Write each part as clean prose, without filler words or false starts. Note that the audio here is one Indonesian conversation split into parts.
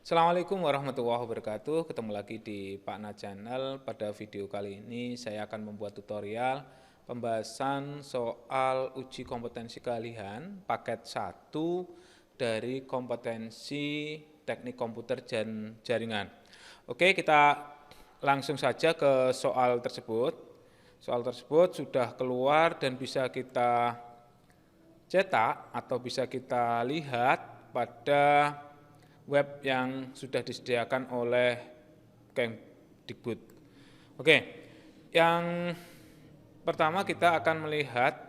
Assalamualaikum warahmatullahi wabarakatuh. Ketemu lagi di Pak Na Channel. Pada video kali ini saya akan membuat tutorial pembahasan soal uji kompetensi keahlian paket 1 dari kompetensi teknik komputer dan jaringan. Oke, kita langsung saja ke soal tersebut. Soal tersebut sudah keluar dan bisa kita cetak atau bisa kita lihat pada web yang sudah disediakan oleh Kemdikbud. Oke, yang pertama kita akan melihat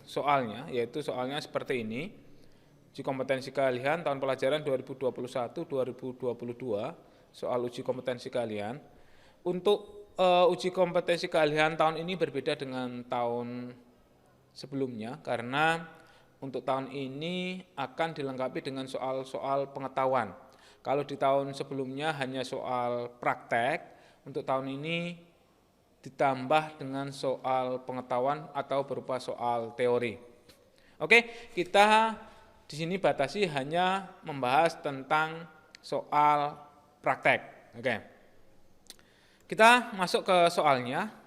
soalnya, yaitu soalnya seperti ini. Uji kompetensi keahlian tahun pelajaran 2021-2022, soal uji kompetensi keahlian. Untuk uji kompetensi keahlian tahun ini berbeda dengan tahun sebelumnya, karena untuk tahun ini akan dilengkapi dengan soal-soal pengetahuan. Kalau di tahun sebelumnya hanya soal praktek, untuk tahun ini ditambah dengan soal pengetahuan atau berupa soal teori. Oke, kita di sini batasi hanya membahas tentang soal praktek. Oke. Kita masuk ke soalnya.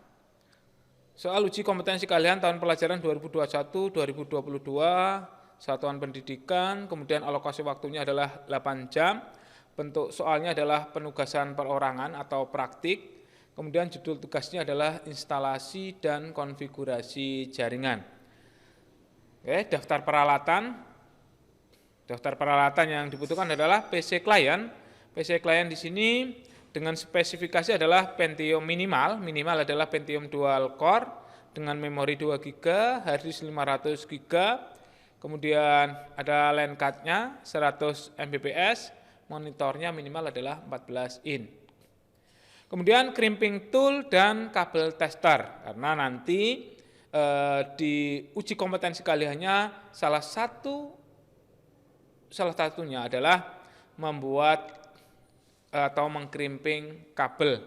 Soal uji kompetensi keahlian tahun pelajaran 2021-2022, satuan pendidikan, kemudian alokasi waktunya adalah 8 jam, bentuk soalnya adalah penugasan perorangan atau praktik, kemudian judul tugasnya adalah instalasi dan konfigurasi jaringan. Oke, daftar peralatan yang dibutuhkan adalah PC client. PC client di sini dengan spesifikasi adalah Pentium minimal adalah Pentium dual core dengan memori 2 GB, hard disk 500 GB, kemudian ada LAN card-nya 100 Mbps, monitornya minimal adalah 14 in. Kemudian crimping tool dan kabel tester, karena nanti di uji kompetensi keahliannya salah satunya adalah membuat atau mengkrimping kabel.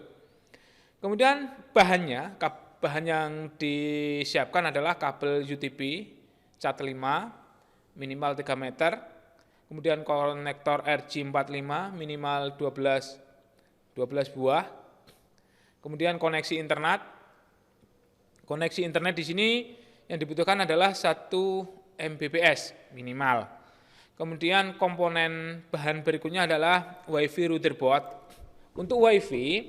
Kemudian bahan yang disiapkan adalah kabel UTP Cat 5 minimal 3 meter, kemudian konektor RJ45 minimal 12 buah, kemudian koneksi internet. Koneksi internet di sini yang dibutuhkan adalah 1 Mbps minimal. Kemudian komponen bahan berikutnya adalah WiFi router board. Untuk WiFi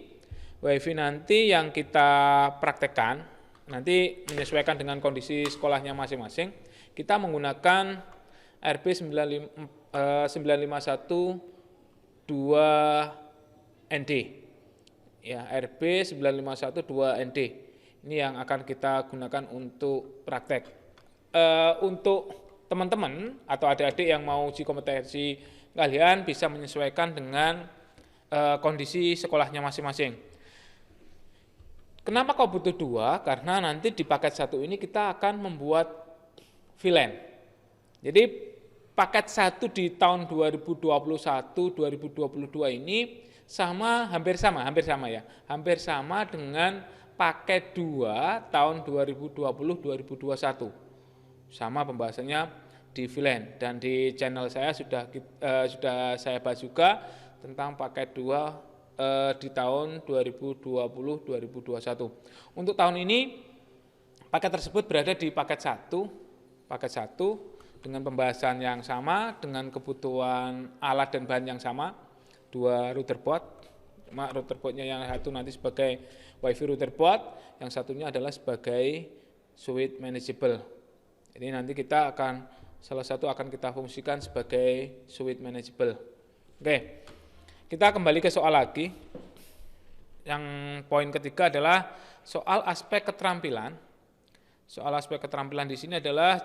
nanti yang kita praktekkan, nanti menyesuaikan dengan kondisi sekolahnya masing-masing, kita menggunakan RB 951 2ND. Ya, RB 951 2ND. Ini yang akan kita gunakan untuk praktek. Untuk teman-teman atau adik-adik yang mau uji kompetensi keahlian bisa menyesuaikan dengan kondisi sekolahnya masing-masing. Kenapa kok butuh 2? Karena nanti di paket 1 ini kita akan membuat VLAN. Jadi paket 1 di tahun 2021-2022 ini hampir sama dengan paket 2 tahun 2020-2021. Sama pembahasannya di VLAN, dan di channel saya sudah saya bahas juga tentang paket 2 di tahun 2020-2021. Untuk tahun ini paket tersebut berada di paket 1 dengan pembahasan yang sama, dengan kebutuhan alat dan bahan yang sama, 2 router board. Router boardnya yang satu nanti sebagai WiFi router board, yang satunya adalah sebagai switch manageable. Jadi nanti salah satu akan kita fungsikan sebagai switch manageable. Oke, kita kembali ke soal lagi. Yang poin ketiga adalah soal aspek keterampilan. Soal aspek keterampilan di sini adalah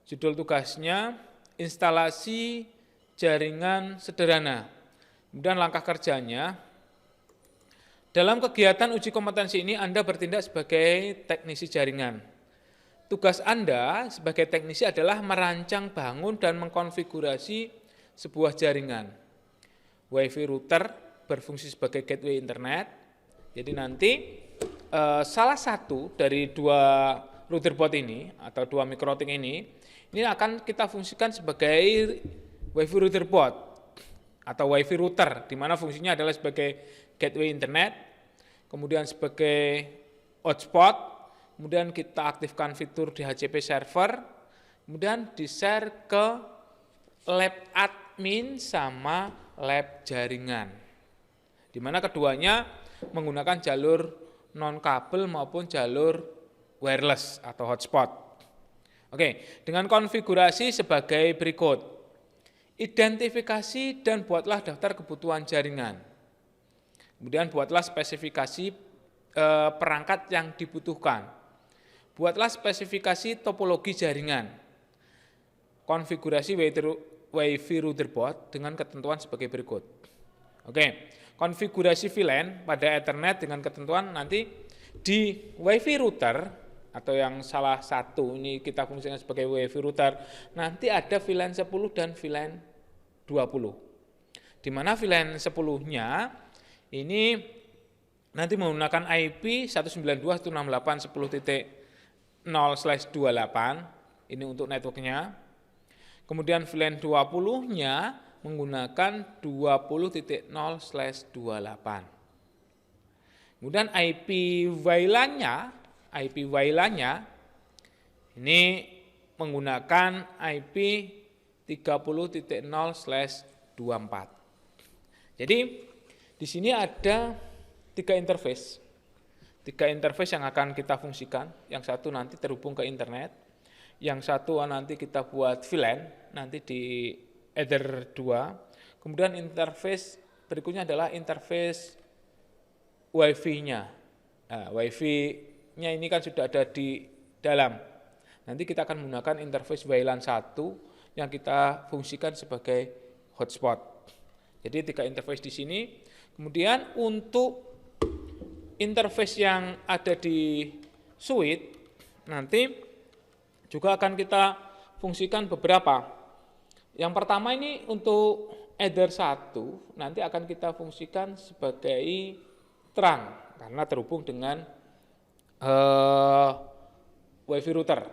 judul tugasnya instalasi jaringan sederhana. Kemudian langkah kerjanya. Dalam kegiatan uji kompetensi ini Anda bertindak sebagai teknisi jaringan. Tugas Anda sebagai teknisi adalah merancang, bangun, dan mengkonfigurasi sebuah jaringan. WiFi router berfungsi sebagai gateway internet. Jadi nanti salah satu dari 2 router board ini atau 2 mikrotik ini akan kita fungsikan sebagai WiFi router board. atau WiFi router, di mana fungsinya adalah sebagai gateway internet, kemudian sebagai hotspot, kemudian kita aktifkan fitur DHCP server, kemudian di-share ke lab admin sama lab jaringan, di mana keduanya menggunakan jalur non-kabel maupun jalur wireless atau hotspot. Oke, dengan konfigurasi sebagai berikut. Identifikasi dan buatlah daftar kebutuhan jaringan. Kemudian buatlah spesifikasi perangkat yang dibutuhkan. Buatlah spesifikasi topologi jaringan. Konfigurasi WiFi router board dengan ketentuan sebagai berikut. Oke, konfigurasi VLAN pada Ethernet dengan ketentuan nanti di WiFi router atau yang salah satu ini kita fungsikan sebagai WiFi router, nanti ada VLAN 10 dan VLAN 20. Di mana VLAN 10-nya ini nanti menggunakan IP 192.168.10.0/28, ini untuk networknya. Kemudian VLAN 20-nya menggunakan 20.0/28. Kemudian IP WLAN-nya ini menggunakan IP 30.0/24. Jadi di sini ada tiga interface yang akan kita fungsikan. Yang satu nanti terhubung ke internet, yang satu nanti kita buat VLAN nanti di Ether 2. Kemudian interface berikutnya adalah interface WiFi-nya. Nah, WiFi-nya ini kan sudah ada di dalam. Nanti kita akan menggunakan interface WLAN 1 yang kita fungsikan sebagai hotspot. Jadi tiga interface di sini. Kemudian untuk interface yang ada di switch nanti juga akan kita fungsikan beberapa. Yang pertama ini untuk Ether 1 nanti akan kita fungsikan sebagai terang karena terhubung dengan WiFi router.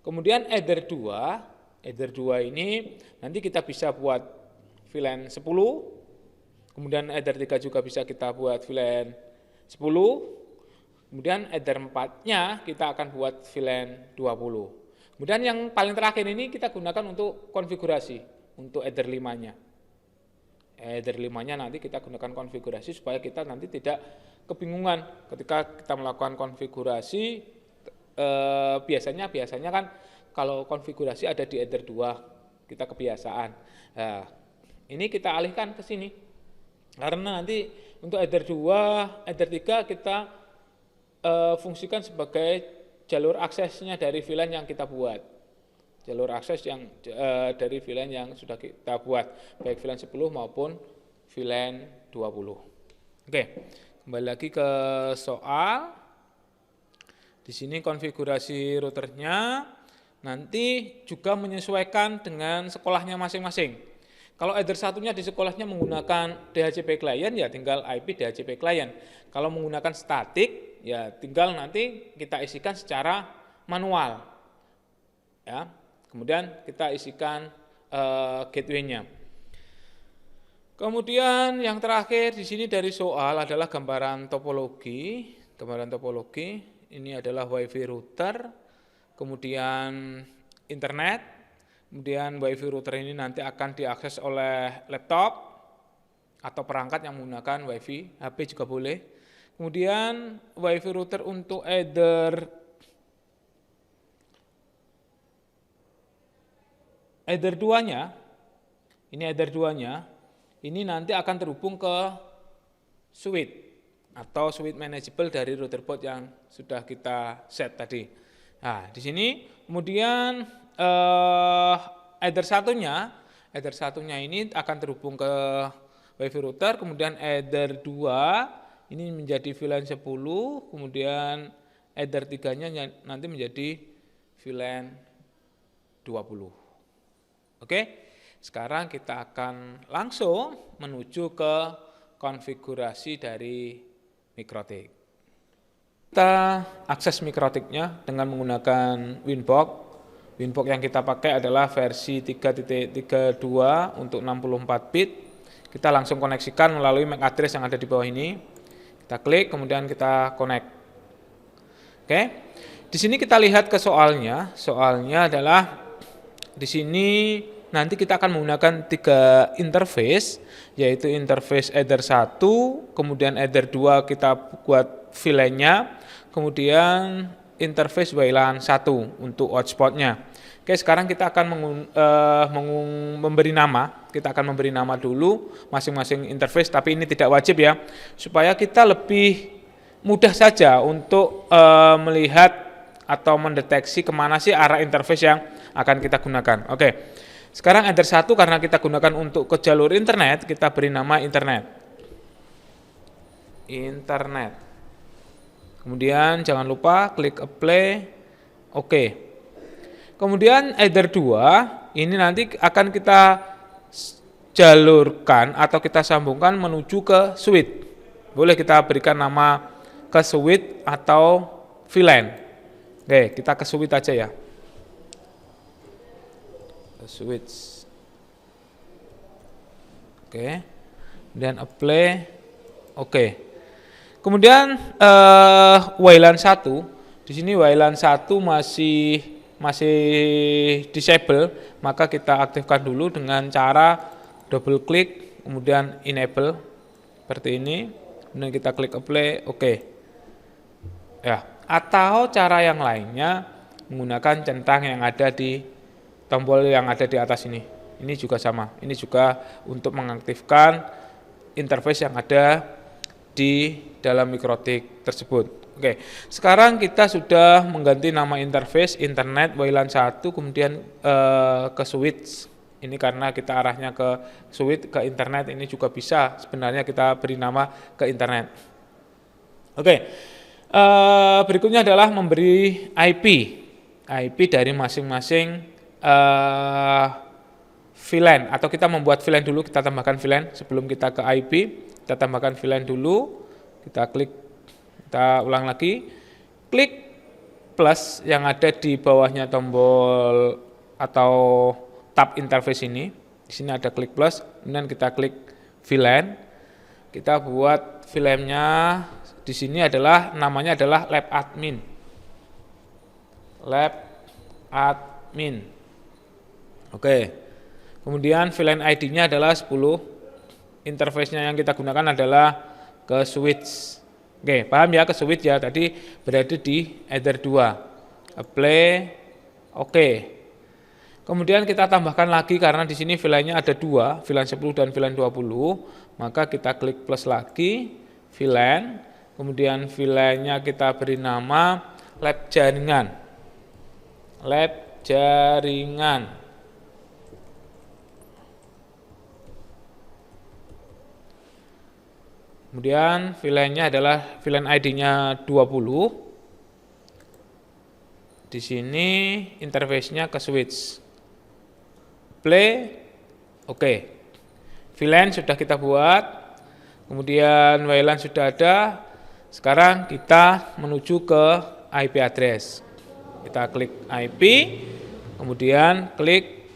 Kemudian Ether 2 ini nanti kita bisa buat VLAN 10, kemudian Ether 3 juga bisa kita buat VLAN 10, kemudian Ether 4-nya kita akan buat VLAN 20. Kemudian yang paling terakhir ini kita gunakan untuk konfigurasi, untuk Ether 5-nya. Ether 5-nya nanti kita gunakan konfigurasi supaya kita nanti tidak kebingungan ketika kita melakukan konfigurasi. Biasanya kan kalau konfigurasi ada di Ether 2, kita kebiasaan. Nah, ini kita alihkan ke sini. Karena nanti untuk Ether 2, Ether 3 kita fungsikan sebagai jalur aksesnya dari VLAN yang kita buat. Jalur akses yang dari VLAN yang sudah kita buat, baik VLAN 10 maupun VLAN 20. Oke, kembali lagi ke soal. Di sini konfigurasi routernya nanti juga menyesuaikan dengan sekolahnya masing-masing. Kalau Ether 1-nya di sekolahnya menggunakan DHCP client, ya tinggal IP DHCP client. Kalau menggunakan statik, ya tinggal nanti kita isikan secara manual. Ya, kemudian kita isikan gateway-nya. Kemudian yang terakhir di sini dari soal adalah gambaran topologi. Ini adalah WiFi router, kemudian internet, kemudian WiFi router ini nanti akan diakses oleh laptop atau perangkat yang menggunakan WiFi, HP juga boleh. Kemudian WiFi router untuk Ether 2-nya, ini nanti akan terhubung ke switch atau switch manageable dari router board yang sudah kita set tadi. Nah, di sini kemudian Ether 1-nya ini akan terhubung ke WiFi router, kemudian Ether 2 ini menjadi VLAN 10, kemudian Ether 3-nya nanti menjadi VLAN 20. Oke, sekarang kita akan langsung menuju ke konfigurasi dari Mikrotik. Kita akses Mikrotiknya dengan menggunakan Winbox. Winbox yang kita pakai adalah versi 3.32 untuk 64 bit. Kita langsung koneksikan melalui MAC address yang ada di bawah ini. Kita klik, kemudian kita connect. Oke. Di sini kita lihat ke soalnya. Soalnya adalah di sini nanti kita akan menggunakan 3 interface, yaitu interface Ether 1, kemudian Ether 2 kita buat VLAN-nya, kemudian interface WLAN 1 untuk hotspotnya. Oke, sekarang kita akan memberi nama. Kita akan memberi nama dulu masing-masing interface, tapi ini tidak wajib ya, supaya kita lebih mudah saja untuk melihat atau mendeteksi kemana sih arah interface yang akan kita gunakan. Oke, sekarang Ether 1 karena kita gunakan untuk ke jalur internet, kita beri nama internet. Kemudian jangan lupa klik apply, oke. Kemudian Ether 2 ini nanti akan kita jalurkan atau kita sambungkan menuju ke switch. Boleh kita berikan nama ke switch atau VLAN. Oke, kita ke switch aja ya. Switch. Oke. Kemudian apply. Oke. Kemudian WLAN 1, di sini WLAN 1 masih disable, maka kita aktifkan dulu dengan cara double klik kemudian enable seperti ini. Kemudian kita klik apply, oke. Ya, atau cara yang lainnya menggunakan centang yang ada di tombol yang ada di atas ini. Ini juga sama. Ini juga untuk mengaktifkan interface yang ada di dalam mikrotik tersebut. Oke, sekarang kita sudah mengganti nama interface internet WLAN 1 kemudian ke switch. Ini karena kita arahnya ke switch ke internet, ini juga bisa sebenarnya kita beri nama ke internet. Oke, berikutnya adalah memberi IP dari masing-masing VLAN, atau kita membuat VLAN dulu, kita tambahkan VLAN sebelum kita ke IP. Kita tambahkan VLAN dulu, kita klik, kita ulang lagi, klik plus yang ada di bawahnya tombol atau tab interface ini. Di sini ada klik plus, kemudian kita klik VLAN. Kita buat VLAN-nya di sini adalah namanya adalah lab admin. Oke. Kemudian VLAN ID-nya adalah 10. Interface-nya yang kita gunakan adalah ke switch. Oke, paham ya, ke switch ya, tadi berada di Ether 2. Apply, oke. Kemudian kita tambahkan lagi karena di sini VLAN-nya ada 2, VLAN 10 dan VLAN 20, maka kita klik plus lagi, VLAN, kemudian VLAN-nya kita beri nama lab jaringan. Kemudian VLAN-nya adalah VLAN ID-nya 20. Di sini interface-nya ke switch. Play. Oke. VLAN sudah kita buat. Kemudian WLAN sudah ada. Sekarang kita menuju ke IP address. Kita klik IP, kemudian klik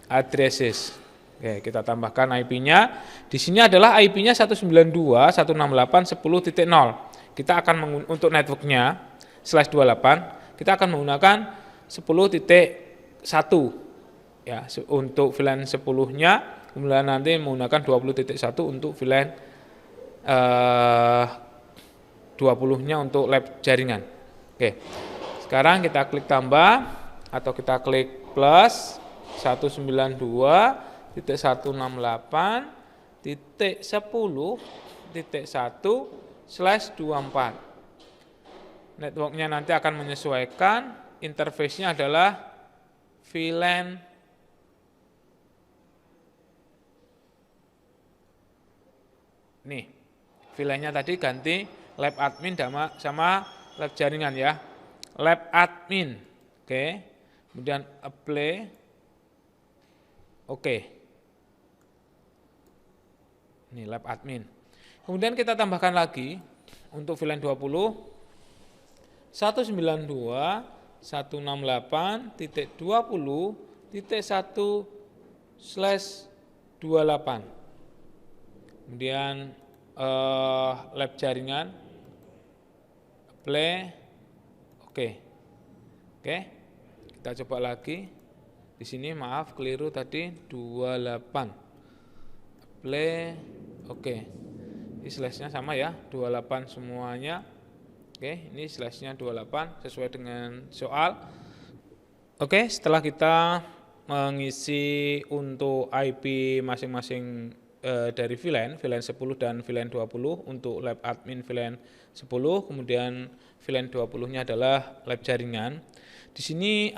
addresses. Oke, kita tambahkan IP-nya. Di sini adalah IP-nya 192.168.10.0. Kita akan untuk network-nya /28, kita akan menggunakan 10.1 ya untuk VLAN 10-nya, kemudian nanti menggunakan 20.1 untuk VLAN 20-nya untuk lab jaringan. Oke. Sekarang kita klik tambah atau kita klik plus 192.10.1/24. Networknya nanti akan menyesuaikan, interface-nya adalah VLAN nih. VLAN-nya tadi ganti lab admin sama lab jaringan ya. Lab admin. Oke. Kemudian apply. Oke. Ini lab admin. Kemudian kita tambahkan lagi untuk VLAN 20 192.168.20.1/28. kemudian lab jaringan, apply, oke. Oke, kita coba lagi. Di sini maaf keliru tadi 28. Apply, oke. Ini slash-nya sama ya, 28 semuanya. Oke, ini slash-nya 28 sesuai dengan soal. Oke, setelah kita mengisi untuk IP masing-masing dari VLAN 10 dan VLAN 20 untuk lab admin VLAN 10, kemudian VLAN 20-nya adalah lab jaringan. Di sini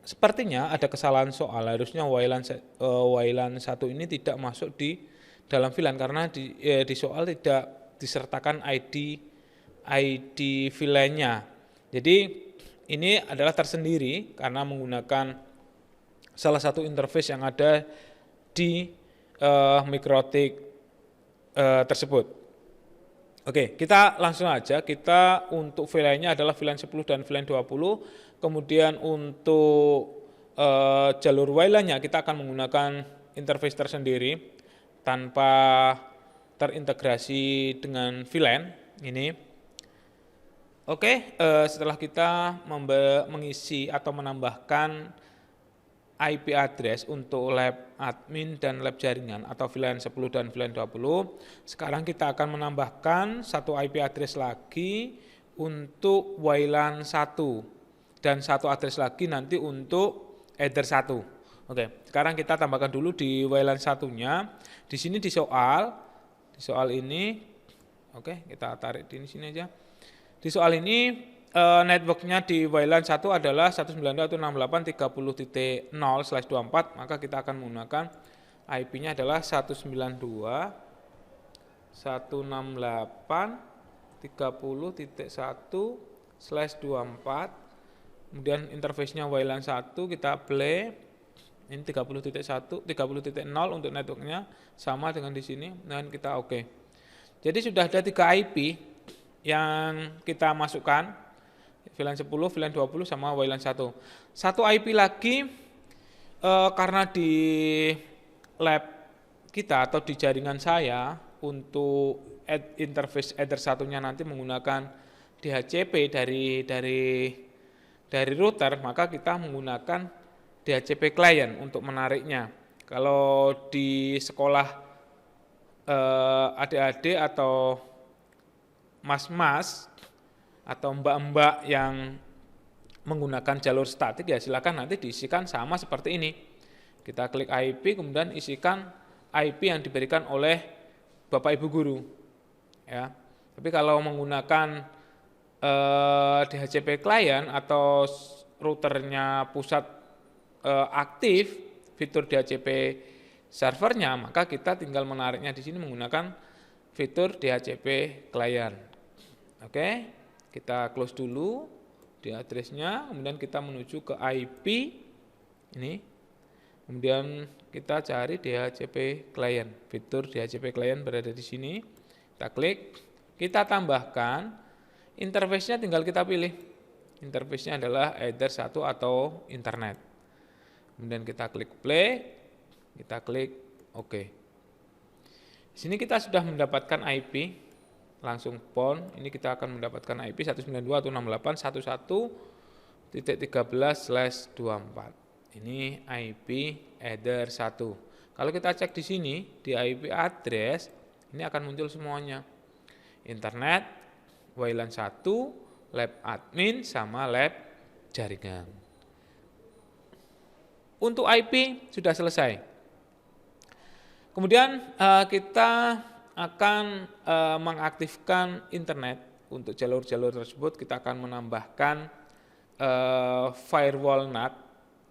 sepertinya ada kesalahan soal, harusnya WLAN 1 ini tidak masuk di dalam VLAN karena di soal tidak disertakan ID VLAN-nya. Jadi ini adalah tersendiri karena menggunakan salah satu interface yang ada di MikroTik tersebut. Oke, kita langsung aja. Kita untuk VLAN-nya adalah VLAN 10 dan VLAN 20. Kemudian untuk jalur WLAN-nya kita akan menggunakan interface tersendiri tanpa terintegrasi dengan VLAN ini. Oke, setelah kita mengisi atau menambahkan IP address untuk lab admin dan lab jaringan atau VLAN 10 dan VLAN 20. Sekarang kita akan menambahkan satu IP address lagi untuk WLAN 1 dan satu address lagi nanti untuk header 1. Oke, sekarang kita tambahkan dulu di WLAN 1-nya. Di sini di soal ini, oke, kita tarik di sini aja. Di soal ini networknya di WLAN 1 adalah 192.168.30.0/24, maka kita akan menggunakan IP-nya adalah 192.168.30.1/24. Kemudian interface-nya WLAN 1 kita play. Ini 30.1, 30.0 untuk networknya sama dengan di sini, dan kita oke. Jadi sudah ada 3 IP yang kita masukkan, VLAN 10, VLAN 20 sama WLAN 1. Satu IP lagi karena di lab kita atau di jaringan saya untuk interface header satunya nanti menggunakan DHCP dari router, maka kita menggunakan DHCP client untuk menariknya. Kalau di sekolah adik-adik atau mas-mas atau mbak-mbak yang menggunakan jalur statik, ya silakan nanti diisikan sama seperti ini. Kita klik IP, kemudian isikan IP yang diberikan oleh Bapak Ibu guru. Ya. Tapi kalau menggunakan DHCP client atau routernya pusat aktif fitur DHCP servernya, maka kita tinggal menariknya di sini menggunakan fitur DHCP client. Oke, kita close dulu di addressnya, kemudian kita menuju ke IP ini, kemudian kita cari DHCP client, fitur DHCP client berada di sini, kita klik, kita tambahkan interface-nya, tinggal kita pilih, interface-nya adalah header 1 atau internet. Kemudian kita klik play, kita klik OK. Di sini kita sudah mendapatkan IP, langsung PON. Ini kita akan mendapatkan IP 192.168.11/24. Ini IP header 1. Kalau kita cek di sini di IP address, ini akan muncul semuanya. Internet, WLAN 1, lab admin sama lab jaringan. Untuk IP sudah selesai. Kemudian kita akan mengaktifkan internet. Untuk jalur-jalur tersebut kita akan menambahkan firewall NAT,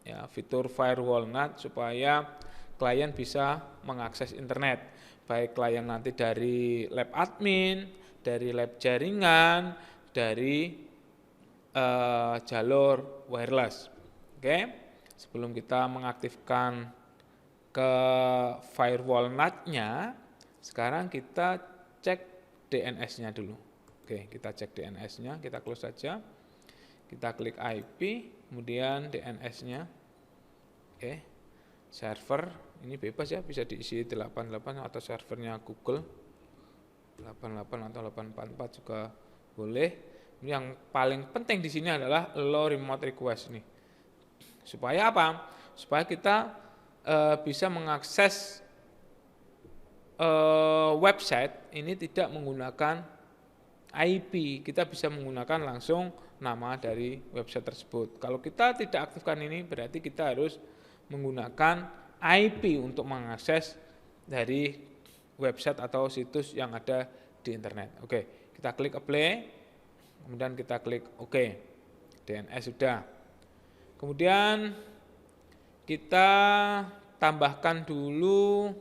ya, fitur firewall NAT supaya klien bisa mengakses internet. Baik klien nanti dari lab admin, dari lab jaringan, dari jalur wireless. Oke. Sebelum kita mengaktifkan ke firewall NAT-nya, sekarang kita cek DNS-nya dulu. Oke, kita cek DNS-nya, kita close saja. Kita klik IP, kemudian DNS-nya. Oke. server, ini bebas ya, bisa diisi 88 atau servernya Google 88 atau 844 juga boleh. Ini yang paling penting di sini adalah allow remote request nih. Supaya apa? Supaya kita bisa mengakses website ini tidak menggunakan IP, kita bisa menggunakan langsung nama dari website tersebut. Kalau kita tidak aktifkan ini, berarti kita harus menggunakan IP untuk mengakses dari website atau situs yang ada di internet. Oke, kita klik apply, kemudian kita klik OK. DNS sudah. Kemudian kita tambahkan dulu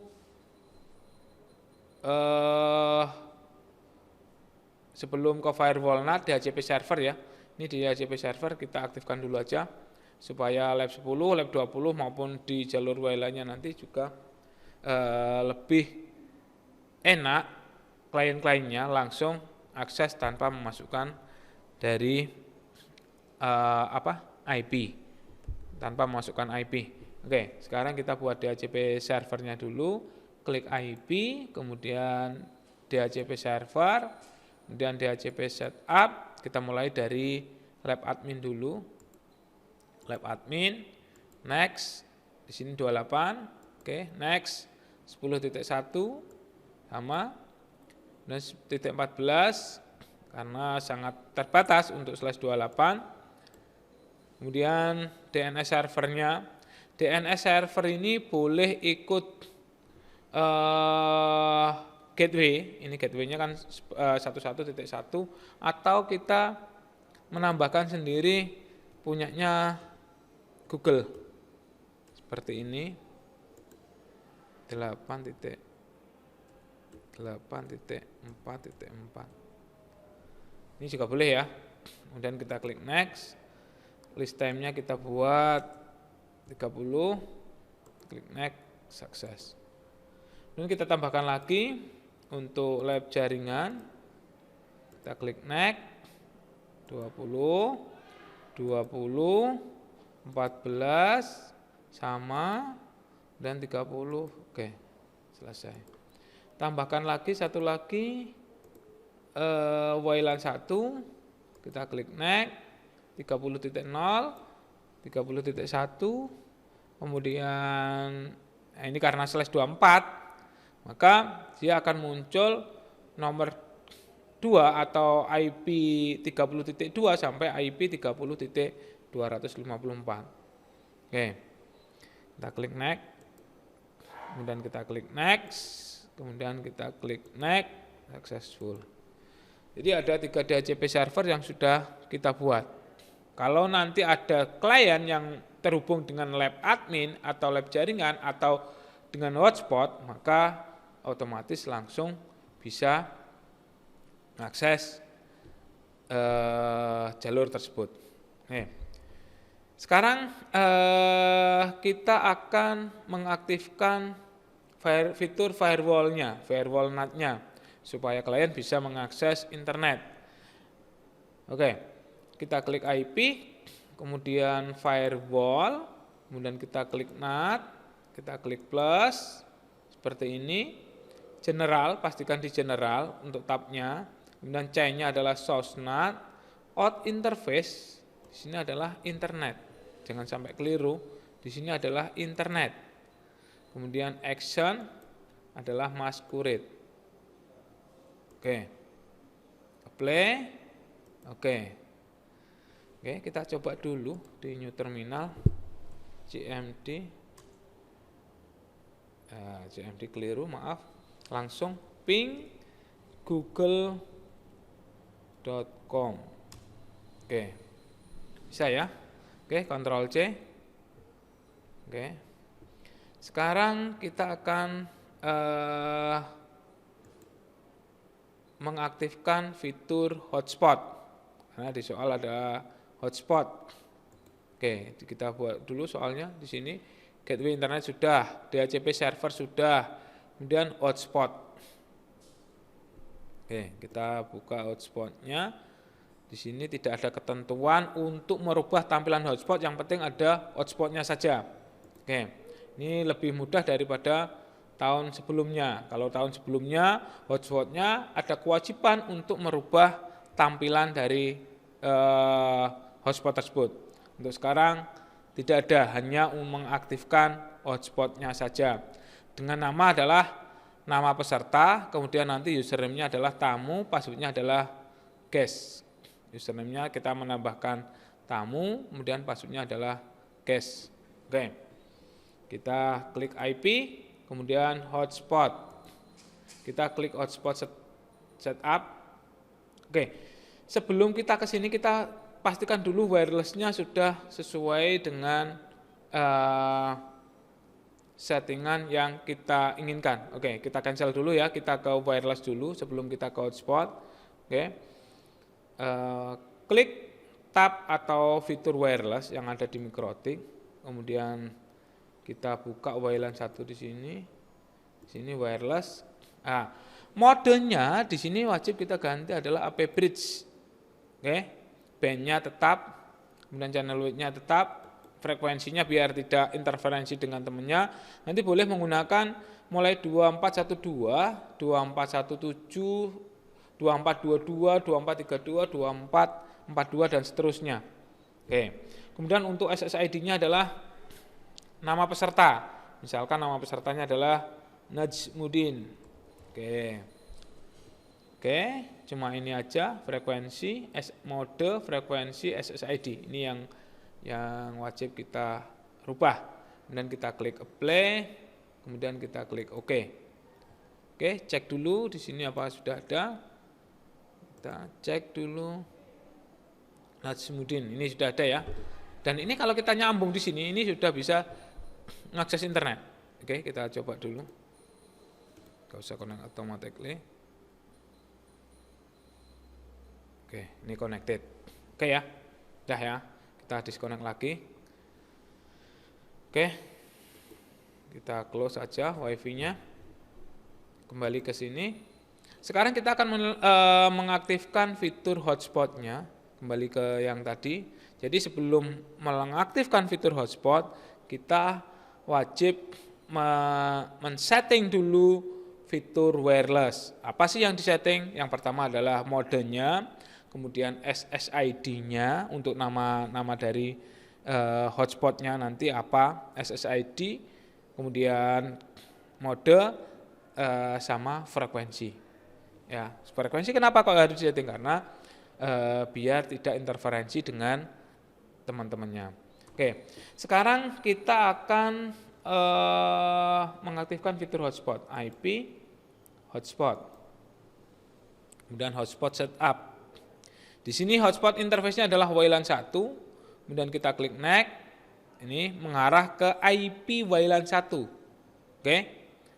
sebelum ke firewall NAT DHCP server ya. Ini di DHCP server kita aktifkan dulu aja supaya lab 10, lab 20 maupun di jalur WLAN-nya nanti juga lebih enak klien-kliennya langsung akses tanpa memasukkan dari IP, tanpa memasukkan IP. Oke, sekarang kita buat DHCP servernya dulu, klik IP, kemudian DHCP server, kemudian DHCP setup. Kita mulai dari lab admin dulu, lab admin, next, di sini 28, oke, next, 10.1 sama, dan titik 14 karena sangat terbatas untuk slash 28. Kemudian DNS servernya, DNS server ini boleh ikut gateway, ini gateway-nya kan 11.1 atau kita menambahkan sendiri punyanya Google seperti ini 8.4.4. Ini juga boleh ya. Kemudian kita klik next, list time-nya kita buat 30, klik next, sukses. Kemudian kita tambahkan lagi untuk lab jaringan, kita klik next, 20, 14 sama, dan 30, oke, selesai. Tambahkan lagi satu lagi WLAN 1, kita klik next, 30.0, 30.1, kemudian ini karena slash 24, maka dia akan muncul nomor 2 atau IP 30.2 sampai IP 30.254. Oke, kita klik next, kemudian kita klik next, kemudian kita klik next, successful. Jadi ada 3 DHCP server yang sudah kita buat. Kalau nanti ada klien yang terhubung dengan lab admin atau lab jaringan atau dengan hotspot, maka otomatis langsung bisa mengakses jalur tersebut. Sekarang kita akan mengaktifkan fitur firewall-nya, firewall NAT-nya, supaya klien bisa mengakses internet. Oke, kita klik IP, kemudian firewall, kemudian kita klik NAT, kita klik plus, seperti ini. General, pastikan di general untuk tabnya. Kemudian C-nya adalah source NAT, out interface, di sini adalah internet. Jangan sampai keliru, di sini adalah internet. Kemudian action adalah masquerade. Oke, apply, oke, kita coba dulu di new terminal, CMD, keliru, maaf, langsung ping google.com, oke, bisa ya, oke, Ctrl C, oke, sekarang kita akan mengaktifkan fitur hotspot, karena di soal ada hotspot. Oke, kita buat dulu soalnya di sini. Gateway internet sudah, DHCP server sudah, kemudian hotspot. Oke, kita buka hotspotnya. Di sini tidak ada ketentuan untuk merubah tampilan hotspot, yang penting ada hotspotnya saja. Oke, Ini lebih mudah daripada tahun sebelumnya. Kalau tahun sebelumnya hotspotnya ada kewajiban untuk merubah tampilan dari hotspot tersebut. Untuk sekarang tidak ada, hanya mengaktifkan hotspotnya saja. Dengan nama adalah nama peserta, kemudian nanti username-nya adalah tamu, password-nya adalah guest. Username-nya kita menambahkan tamu, kemudian password-nya adalah guest. Oke. Kita klik IP, kemudian hotspot. Kita klik hotspot setup. Oke. Sebelum kita ke sini kita pastikan dulu wireless-nya sudah sesuai dengan settingan yang kita inginkan. Oke, kita cancel dulu ya, kita ke wireless dulu sebelum kita ke hotspot. Oke. Klik tab atau fitur wireless yang ada di MikroTik. Kemudian kita buka WLAN 1 di sini. Di sini wireless. Nah, modenya di sini wajib kita ganti adalah AP bridge. Oke. Bandnya tetap, kemudian channel width-nya tetap, frekuensinya biar tidak interferensi dengan temannya. Nanti boleh menggunakan mulai 2412, 2417, 2422, 2432, 2442 dan seterusnya. Oke. Kemudian untuk SSID-nya adalah nama peserta. Misalkan nama pesertanya adalah Najmuddin. Oke, cuma ini aja, frekuensi, mode, frekuensi, SSID. Ini yang wajib kita rubah. Kemudian kita klik apply, kemudian kita klik OK. Oke, cek dulu di sini apa sudah ada. Kita cek dulu. Najmuddin, ini sudah ada ya. Dan ini kalau kita nyambung di sini, ini sudah bisa mengakses internet. Oke, kita coba dulu. Gak usah connect automatically. Oke, ini connected. Oke ya, udah ya. Kita disconnect lagi. Oke, kita close aja wifi-nya. Kembali ke sini. Sekarang kita akan mengaktifkan fitur hotspot-nya. Kembali ke yang tadi. Jadi sebelum mengaktifkan fitur hotspot, kita wajib men-setting dulu fitur wireless. Apa sih yang disetting? Yang pertama adalah modenya. Kemudian SSID-nya untuk nama dari hotspotnya nanti apa, SSID, kemudian mode sama frekuensi. Ya, frekuensi kenapa kok harus disetting? Karena biar tidak interferensi dengan teman-temannya. Oke, sekarang kita akan mengaktifkan fitur hotspot, IP, hotspot, kemudian hotspot setup. Di sini hotspot interface-nya adalah WLAN 1, kemudian kita klik next, ini mengarah ke IP WLAN 1. Oke,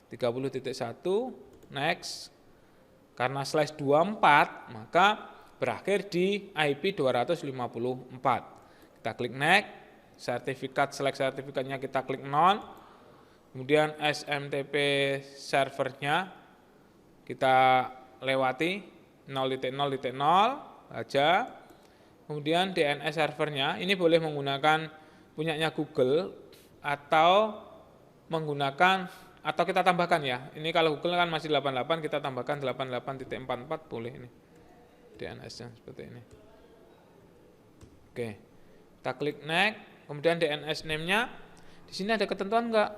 30.1, next, karena slash 24, maka berakhir di IP 254. Kita klik next, sertifikat, select sertifikatnya kita klik non, kemudian SMTP servernya kita lewati 0.0.0 aja. Kemudian DNS servernya ini boleh menggunakan punyanya Google atau menggunakan, atau kita tambahkan ya. Ini kalau Google kan masih 88, kita tambahkan 88.44 boleh ini. DNS-nya seperti ini. Oke. Kita klik next, kemudian DNS name-nya di sini ada ketentuan enggak?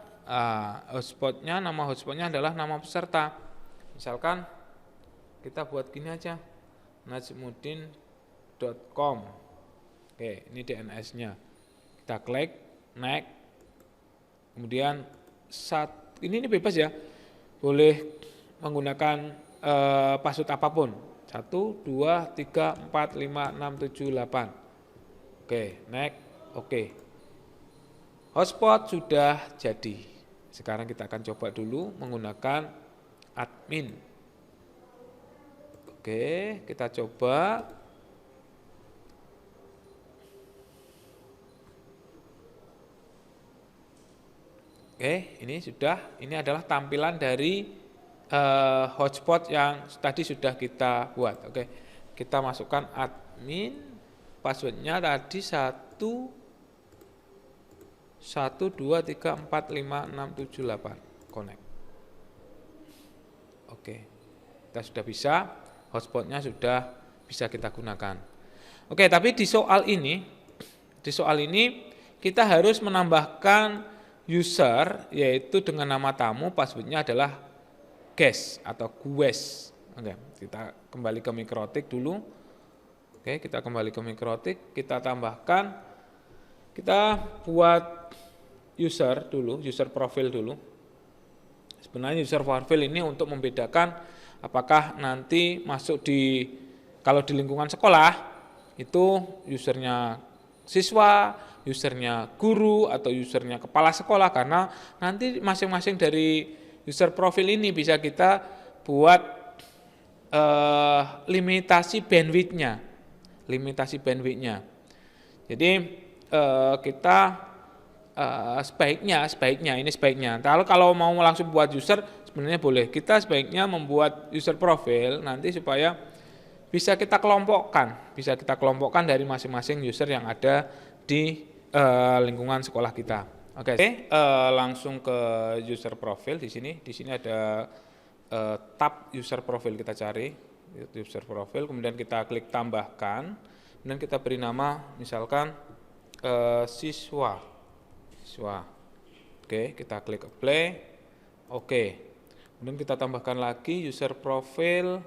Hotspot-nya, nama hotspot-nya adalah nama peserta. Misalkan kita buat gini aja. najmuddin.com. Oke, ini DNS-nya. Kita klik next. Kemudian ini bebas ya. Boleh menggunakan password apapun. 1 2 3 4 5 6 7 8. Oke, next. Oke. Hotspot sudah jadi. Sekarang kita akan coba dulu menggunakan admin. Oke, kita coba. Oke, ini sudah. Ini adalah tampilan dari hotspot yang tadi sudah kita buat. Oke, kita masukkan admin. Passwordnya tadi 1 1, 2, 3, 4, 5, 6, 7, 8. Connect. Oke, kita sudah bisa, hotspotnya sudah bisa kita gunakan. Oke, tapi di soal ini kita harus menambahkan user, yaitu dengan nama tamu, passwordnya adalah guest atau guest. Oke, kita kembali ke Mikrotik dulu. Oke, kita kembali ke Mikrotik, kita tambahkan, kita buat user dulu, user profil dulu. Sebenarnya user profil ini untuk membedakan apakah nanti masuk kalau di lingkungan sekolah itu usernya siswa, usernya guru, atau usernya kepala sekolah, karena nanti masing-masing dari user profil ini bisa kita buat limitasi bandwidth-nya. Jadi kita sebaiknya. Kalau mau langsung buat user sebenarnya boleh. Kita sebaiknya membuat user profil nanti supaya bisa kita kelompokkan dari masing-masing user yang ada di lingkungan sekolah kita. Oke, langsung ke user profil di sini. Di sini ada tab user profil, kita cari user profil, kemudian kita klik tambahkan, kemudian kita beri nama misalkan siswa. Oke, kita klik apply. Oke, kemudian kita tambahkan lagi user profil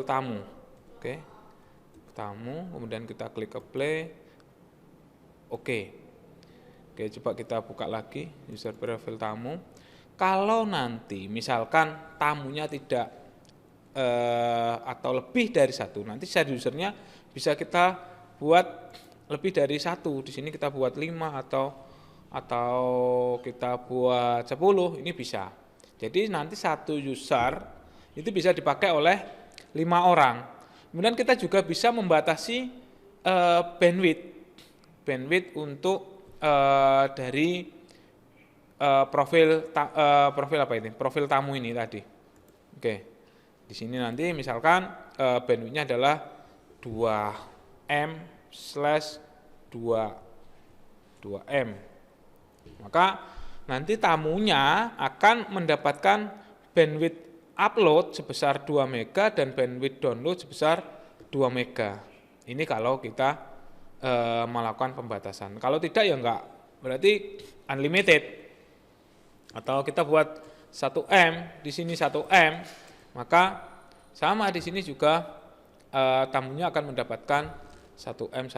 tamu. Oke, tamu, kemudian kita klik apply. Oke, coba kita buka lagi user profil tamu. Kalau nanti misalkan tamunya tidak atau lebih dari satu, nanti share usernya bisa kita buat lebih dari satu. Di sini kita buat 5 atau kita buat 10, ini bisa. Jadi nanti satu user itu bisa dipakai oleh 5 orang. Kemudian kita juga bisa membatasi bandwidth untuk dari profil tamu ini tadi. Oke, di sini nanti misalkan bandwidthnya adalah 2M/2M. Maka nanti tamunya akan mendapatkan bandwidth upload sebesar 2 mega dan bandwidth download sebesar 2 mega. Ini kalau kita melakukan pembatasan. Kalau tidak ya enggak, berarti unlimited. Atau kita buat 1M, di sini 1M, maka sama di sini juga tamunya akan mendapatkan 1M.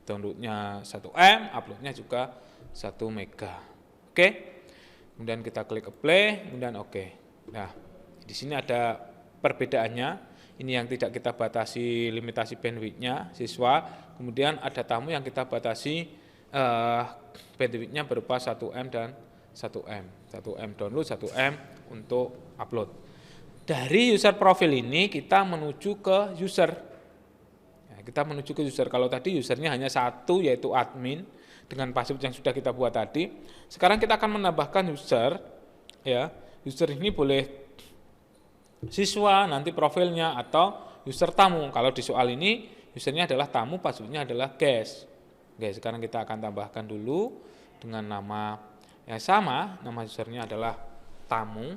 Downloadnya 1M, uploadnya juga 1 mega. Oke. Kemudian kita klik apply, kemudian oke. Nah, di sini ada perbedaannya. Ini yang tidak kita batasi limitasi bandwidth-nya siswa. Kemudian ada tamu yang kita batasi bandwidth-nya berupa 1M dan 1M. 1M download, 1M untuk upload. Dari user profil ini kita menuju ke user. Kalau tadi usernya hanya satu, yaitu admin dengan password yang sudah kita buat tadi. Sekarang kita akan menambahkan user. Ya, user ini boleh siswa nanti profilnya atau user tamu. Kalau di soal ini usernya adalah tamu, passwordnya adalah guest. Oke, sekarang kita akan tambahkan dulu dengan nama yang sama. Nama usernya adalah tamu.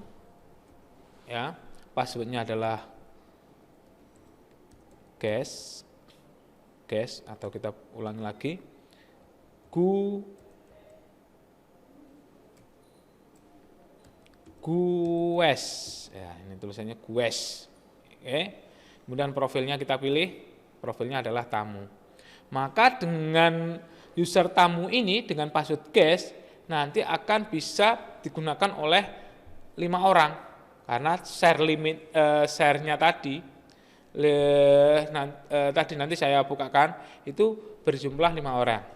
Ya, passwordnya adalah guest atau kita ulangi lagi gues, ya ini tulisannya gues. Oke, kemudian profilnya kita pilih, profilnya adalah tamu. Maka dengan user tamu ini dengan password guest nanti akan bisa digunakan oleh 5 orang karena share-nya tadi nanti saya bukakan itu berjumlah 5 orang.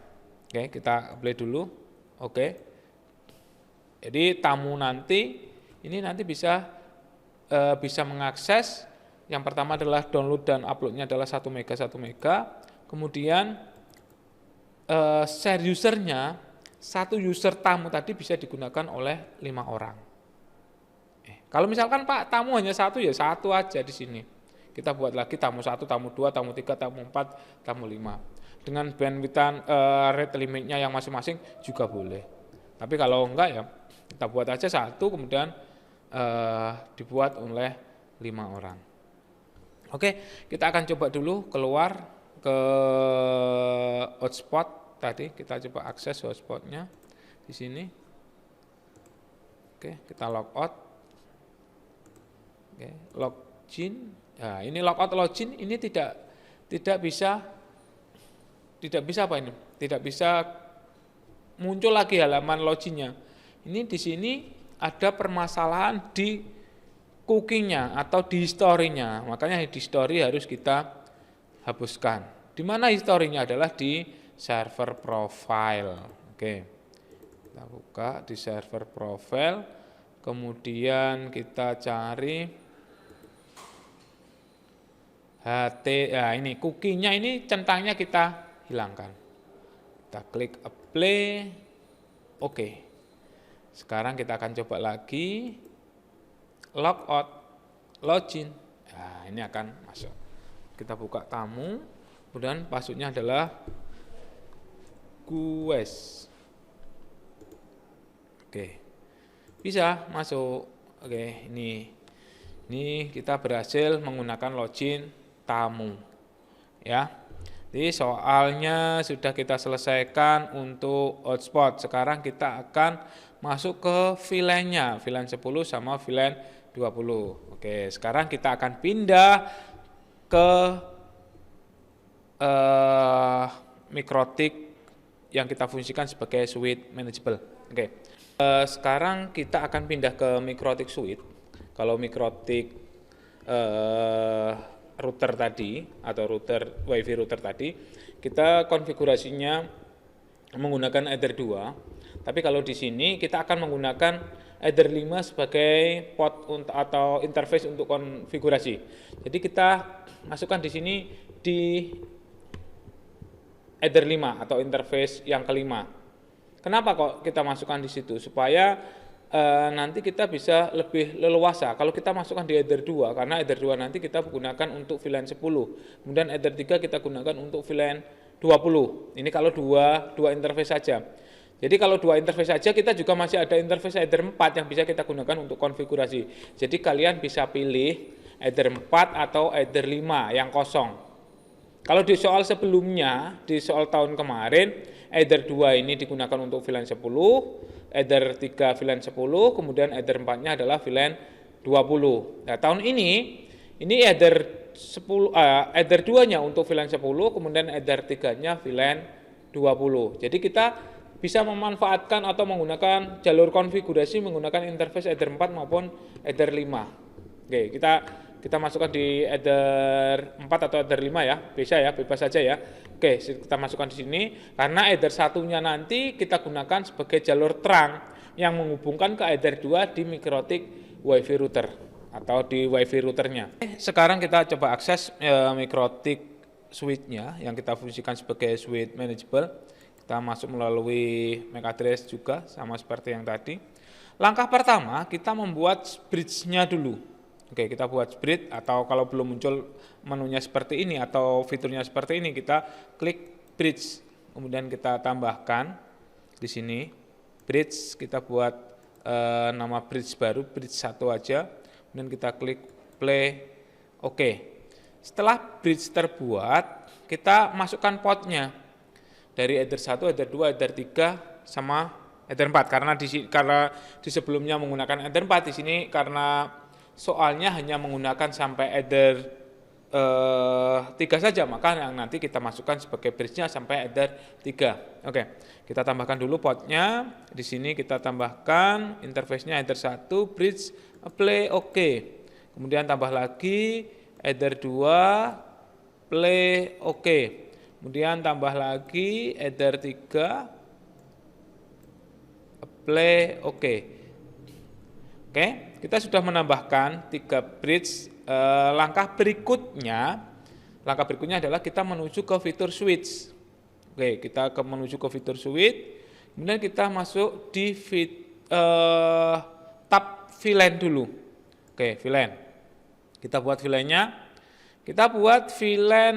Oke, kita apply dulu. Oke. Jadi tamu ini nanti bisa mengakses. Yang pertama adalah download dan uploadnya adalah 1 mega. Kemudian share usernya, satu user tamu tadi bisa digunakan oleh 5 orang. Kalau misalkan Pak tamu hanya satu, ya satu aja di sini. Kita buat lagi tamu 1, tamu 2, tamu 3, tamu 4, tamu 5. dengan bandwidth rate limitnya yang masing-masing juga boleh. Tapi kalau enggak ya kita buat aja satu, kemudian dibuat oleh 5 orang. Oke, kita akan coba dulu keluar ke hotspot tadi. Kita coba akses hotspotnya di sini. Oke, kita logout. Oke, login. Nah, ini logout login ini tidak bisa apa ini? Tidak bisa muncul lagi halaman loginnya. Ini di sini ada permasalahan di cookingnya atau di historinya. Makanya di history harus kita hapuskan. Di mana historinya adalah di server profile. Oke. Kita buka di server profile. Kemudian kita cari nah ini cookingnya, ini centangnya kita hilangkan. Kita klik apply. Oke. Sekarang kita akan coba lagi logout, login. Nah, ini akan masuk. Kita buka tamu, kemudian passwordnya adalah Gues. Oke. Bisa masuk. Oke, ini kita berhasil menggunakan login tamu. Ya. Jadi soalnya sudah kita selesaikan untuk hotspot. Sekarang kita akan masuk ke VLAN-nya, VLAN 10 sama VLAN 20. Oke, sekarang kita akan pindah ke MikroTik yang kita fungsikan sebagai suite manageable. Oke. Sekarang kita akan pindah ke MikroTik suite. Kalau MikroTik router tadi atau WiFi router tadi, kita konfigurasinya menggunakan Ether 2. Tapi kalau di sini kita akan menggunakan Ether 5 sebagai port atau interface untuk konfigurasi. Jadi kita masukkan di sini di Ether 5 atau interface yang kelima. Kenapa kok kita masukkan di situ? Supaya nanti kita bisa lebih leluasa. Kalau kita masukkan di Ether 2, karena Ether 2 nanti kita gunakan untuk VLAN 10. Kemudian Ether 3 kita gunakan untuk VLAN 20. Ini kalau dua interface saja. Jadi kalau dua interface saja, kita juga masih ada interface Ether 4 yang bisa kita gunakan untuk konfigurasi. Jadi kalian bisa pilih Ether 4 atau Ether 5 yang kosong. Kalau di soal sebelumnya, di soal tahun kemarin, Ether 2 ini digunakan untuk VLAN 10, Ether 3 VLAN 10, kemudian Ether 4-nya adalah VLAN 20. Nah, tahun ini Ether 2-nya untuk VLAN 10, kemudian Ether 3-nya VLAN 20. Jadi kita bisa memanfaatkan atau menggunakan jalur konfigurasi menggunakan interface Ether 4 maupun Ether 5. Oke, kita masukkan di Ether 4 atau Ether 5 ya, bebas saja ya. Oke, kita masukkan di sini karena Ether 1-nya nanti kita gunakan sebagai jalur terang yang menghubungkan ke Ether 2 di MikroTik WiFi router atau di WiFi routernya. Sekarang kita coba akses MikroTik suite-nya yang kita fungsikan sebagai suite manageable. Kita masuk melalui MAC address juga sama seperti yang tadi. Langkah pertama kita membuat bridge-nya dulu. Oke, kita buat bridge atau kalau belum muncul menunya seperti ini atau fiturnya seperti ini, kita klik bridge. Kemudian kita tambahkan di sini bridge, kita buat nama bridge baru, bridge 1 aja. Kemudian kita klik play. Oke. Setelah bridge terbuat, kita masukkan portnya dari Ether 1, Ether 2, Ether 3 sama Ether 4 karena di sebelumnya menggunakan Ether 4, di sini karena soalnya hanya menggunakan sampai Ether 3 saja, maka yang nanti kita masukkan sebagai bridge-nya sampai Ether 3. Oke, kita tambahkan dulu portnya. Di sini kita tambahkan interface-nya Ether 1, bridge, play, oke. Kemudian tambah lagi Ether 2, play, oke. Kemudian tambah lagi Ether 3, play, oke. Oke, kita sudah menambahkan 3 bridge. Langkah berikutnya adalah kita menuju ke fitur switch. Oke, kita menuju ke fitur switch. Kemudian kita masuk di tab VLAN dulu. Oke, VLAN. Kita buat VLAN-nya. Kita buat VLAN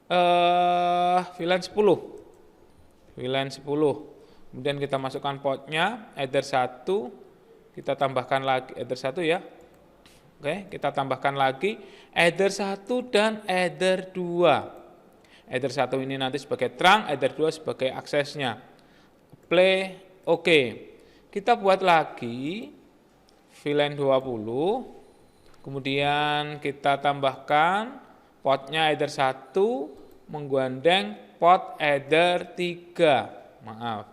VLAN 10. VLAN 10. Kemudian kita masukkan portnya, header 1, kita tambahkan lagi header 1 ya. Oke, kita tambahkan lagi header 1 dan header 2. Header 1 ini nanti sebagai trunk, header 2 sebagai aksesnya. Play, oke. Kita buat lagi VLAN 20. Kemudian kita tambahkan portnya header 1 menggandeng port header 3. Maaf.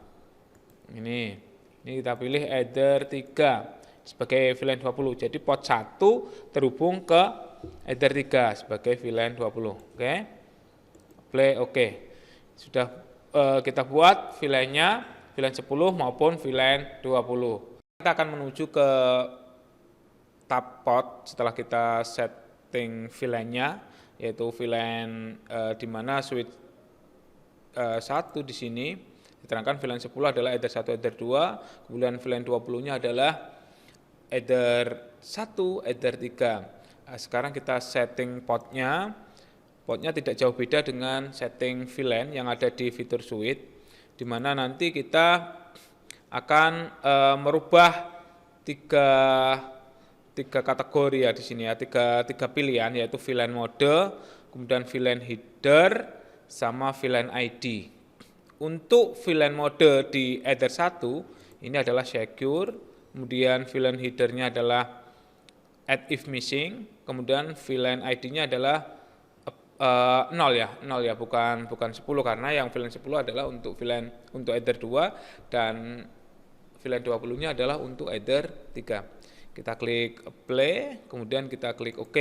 Ini kita pilih header 3 sebagai VLAN 20. Jadi port 1 terhubung ke header 3 sebagai VLAN 20. Oke. Play oke. Sudah kita buat VLAN-nya, VLAN 10 maupun VLAN 20. Kita akan menuju ke tab port setelah kita setting VLAN-nya, yaitu VLAN di mana switch 1 di sini diterangkan VLAN 10 adalah header 1, header 2, kemudian VLAN 20-nya adalah header 1, header 3. Sekarang kita setting portnya. Portnya tidak jauh beda dengan setting VLAN yang ada di fitur suite, di mana nanti kita akan merubah tiga kategori ya di sini ya, tiga pilihan, yaitu VLAN mode, kemudian VLAN header, sama VLAN ID. Untuk VLAN mode di header 1 ini adalah secure, kemudian VLAN headernya adalah add if missing, kemudian VLAN ID-nya adalah 0 ya, bukan 10, karena yang VLAN 10 adalah untuk VLAN untuk header 2 dan VLAN 20-nya adalah untuk header 3. Kita klik play, kemudian kita klik OK.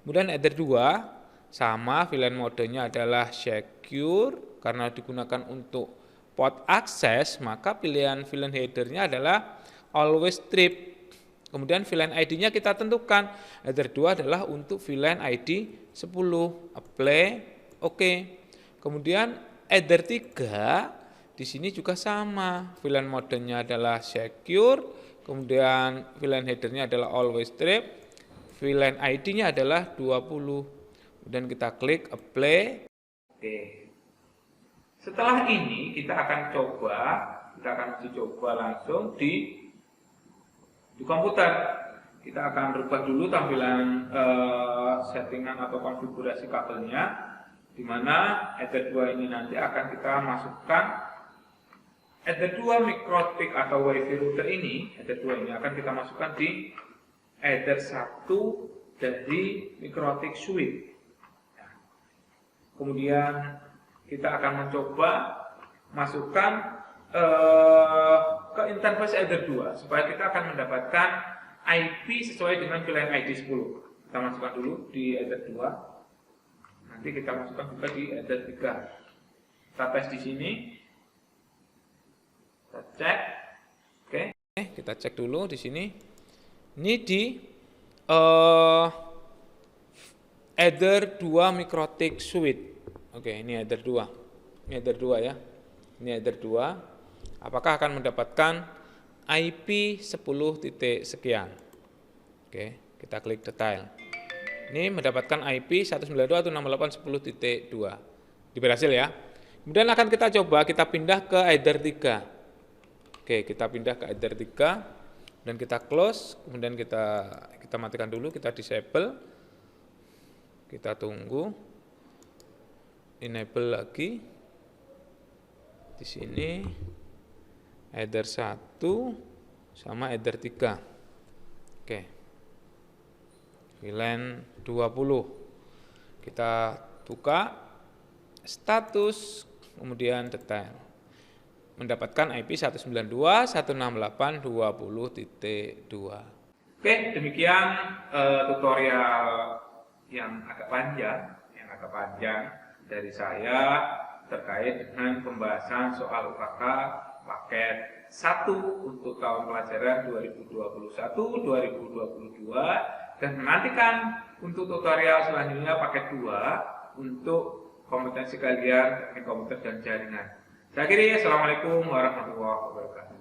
Kemudian header 2 sama, VLAN modenya adalah secure karena digunakan untuk port akses, maka pilihan VLAN headernya adalah always strip. Kemudian VLAN ID-nya kita tentukan. Header 2 adalah untuk VLAN ID 10. Apply, OK. Kemudian header 3 di sini juga sama. VLAN modenya adalah secure. Kemudian VLAN headernya adalah always strip, VLAN ID-nya adalah 20. Kemudian kita klik apply. Oke. Setelah ini kita akan uji coba langsung di komputer. Kita akan rubah dulu tampilan settingan atau konfigurasi kabelnya, di mana header 2 ini nanti akan kita masukkan. Header 2 mikrotik atau wifi router ini, header 2 ini akan kita masukkan di header 1 dari mikrotik suite. Kemudian kita akan mencoba masukkan ke interface header 2 supaya kita akan mendapatkan IP sesuai dengan VLAN ID 10. Kita masukkan dulu di header 2. Nanti kita masukkan juga di header 3. Kita tes di sini. Kita cek. Oke, kita cek dulu di sini. Ini di header 2 mikrotik suite. Oke, ini header 2. Ini header 2 ya. Ini header 2. Apakah akan mendapatkan IP 10 titik sekian. Oke, kita klik detail. Ini mendapatkan IP 192.168.10.2. Berhasil ya. Kemudian akan kita coba kita pindah ke header 3. Oke, kita pindah ke header 3 dan kita close, kemudian kita matikan dulu, kita disable. Kita tunggu. Enable lagi. Di sini header 1 sama header 3. Oke. VLAN 20. Kita buka status, kemudian detail. Mendapatkan IP 192.168.20.2. Oke, demikian tutorial yang agak panjang dari saya terkait dengan pembahasan soal UKK paket 1 untuk tahun pelajaran 2021-2022, dan menantikan untuk tutorial selanjutnya paket 2 untuk kompetensi kalian teknik komputer dan jaringan. Saya akhiri, assalamualaikum warahmatullahi wabarakatuh.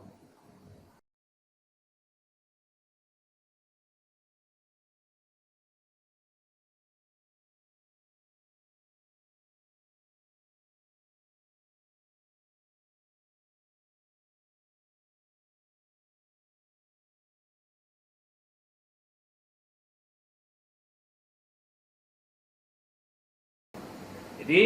Jadi